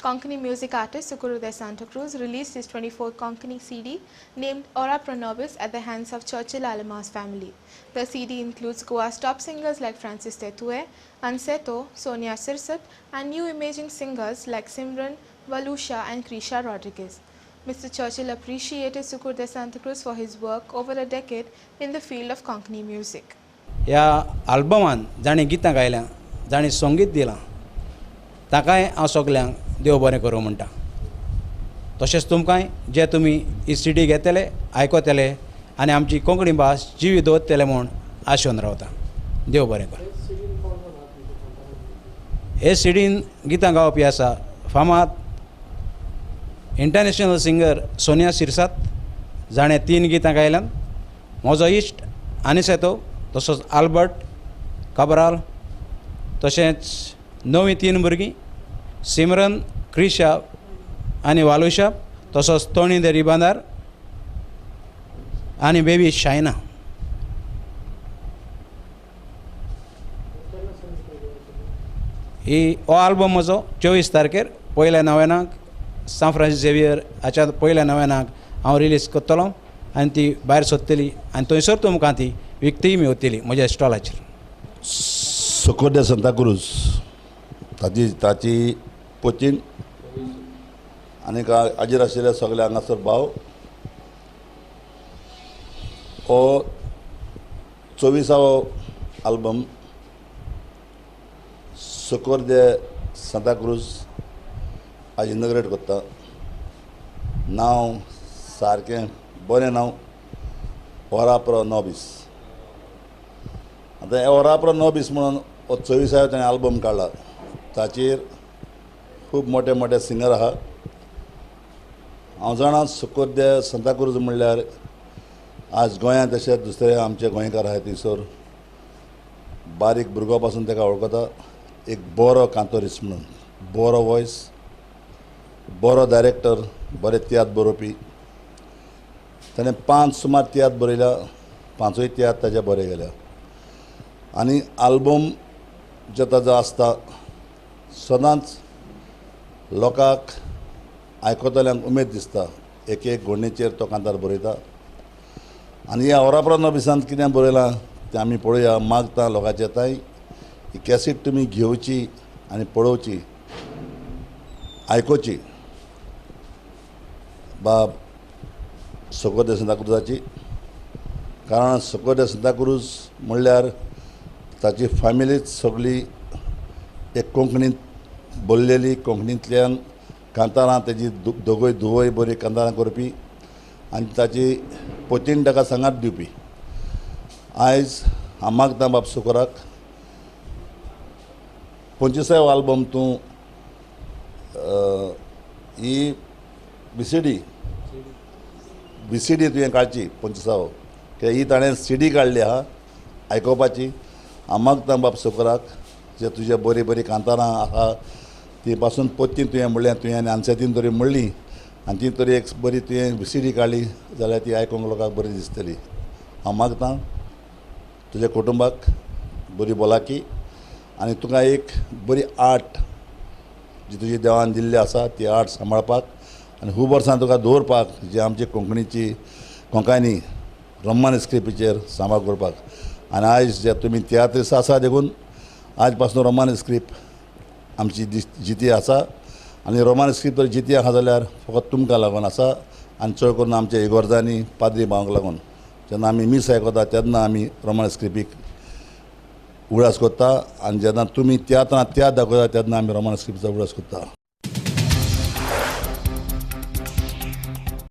Konkani music artist Sukuru de Santa Cruz released his 24th Konkani CD named Ora Pro Nobis at the hands of Churchill Alama's family. The CD includes Goa's top singers like Francis Tetue, Anseto, Sonia Sirsat, and new emerging singers like Simran, Valusha and Krisha Rodriguez. Mr. Churchill appreciated Sukuru de Santa Cruz for his work over a decade in the field of Konkani music. ह्या आल्बमान जाणी गितां गायल्या जाणी संगीत दिलां ताकाय हांव सगल्यांक देव बरें करूं म्हणटा. तशेंच तुमकांय जे तुमी ही CD घेतले आयकतले आनी आमची कोंकणी भास जिवी दवरतले म्हूण आशेन रावता. देव बरें कर. हे CDन गितां गावपी आसा फामाद इंटरनॅशनल सिंगर सोनिया सिरसात जाणें 3 गितां गायल्यात. म्हजो इश्ट आनिसेतो तसोच आल्बर्ट काब्राल तशेंच नवी 3 भुरगीं सिमरन क्रिशा आनी वालुशा तसोच तोणी दे रिबांदार आनी बेबी शायना. ही हो आल्बम म्हजो 24 तारखेर पयल्या नव्यानाक सान फ्रांसीस झेवियर हाच्या पयल्या नव्यानाक हांव रिलीज करतलो आनी ती भायर सरतली आनी थंयसर तुमकां ती विकतीय मेळटली म्हज्या स्टॉलाचेर. सुकूर de Santa Cruz ताची पोचीन आनीक हाजेर आशिल्ले सगळे हांगासर भाव. हो 24वो आल्बम सुकूर de Santa Cruz आज इनॉग्रेट करता. नांव सारकें बरें नांव ओरा प्रो नॉबिस. आतां ओरा प्रो नॉबिस म्हणून हो 24वो ताणें आल्बम काडला. ताचेर खूब मोठे मोठे सिंगर आहा. हांव जाणा सुकूर de Santa Cruz म्हणल्यार आज गोंयांत तशेंच दुसरे आमचे गोंयकार आहात थंयसर बारीक भुरगो पासून ताका वळखता. एक बरो कांतोरिस्ट म्हणून बरो वॉयस, बरो डायरेक्टर, बरे तियात्र बरोवपी. ताणें 5 सुमार तियात्र बरयल्या. 5य तियात्र ताजे बरे गेल्या. आनी आल्बम जो ताजो आसता सदांच लोकांक आयकतल्यांक उमेद दिसता. एक एक घोडणेचेर तो कांतार बरयता. आनी ह्या ओरा प्रो नॉबिसांत कितें बरयलां तें आमी पळोवया. मागता लोकांचे ताई ही कॅसेट तुमी घेवची आनी पळोवची, आयकोची बाब सुकूर de Santa Cruzची. कारण सुकूर de Santa Cruz म्हणल्यार ताची फॅमिलीच सगळी एक कोंकणींत बोललेली, कोंकणींतल्यान कांतारां तेजी दोगूय धुवय बरी कांतारां करपी आनी ताची पोतीन ताका सांगात दिवपी. आयज हांव मागतां बाब सुकुराक 25वो आल्बम तूं ही VCD तुवें काडची 25वो कित्याक ही ताणें CD काडली आहा आयकोपाची. हांव मागतां बाब सुकुराक जे तुजे बरी बरी कांतारां आहा ती पासून पोत्ती तुवें म्हणलें तुवें आनी आनसेतीन तरी म्हणली आनी ती तरी एक बरी तुवें VCD काडली जाल्यार ती आयकोंक लोकांक बरी दिसतली. हांव मागतां तुज्या कुटुंबाक बरी भलायकी आनी तुका एक बरी आर्ट जी तुजी देवान दिल्ली आसा ती आर्ट सांबाळपाक आनी खूब वर्सां तुका दवरपाक जी आमची कोंकणीची कोंकणी रोमन स्क्रिप्टीचेर सांबाळ करपाक. आनी आयज जे तुमी तियात्रिस्ट आसा देखून आज पासून रोमन स्क्रिप्ट आमची जिती आसा आनी रोमन स्क्रिप्ट जर जिती आहा जाल्यार फकत तुमकां लागून आसा आनी चड करून आमच्या इगोर्जांनी पाद्री भावांक लागून. जेन्ना आमी मीस आयकता तेन्ना आमी रोमन स्क्रिप्टीक उगडास करता आनी जेन्ना तुमी तियात्रांत तियात्र दाखयता तेन्ना आमी रोमन स्क्रिप्टचो उगडास करता.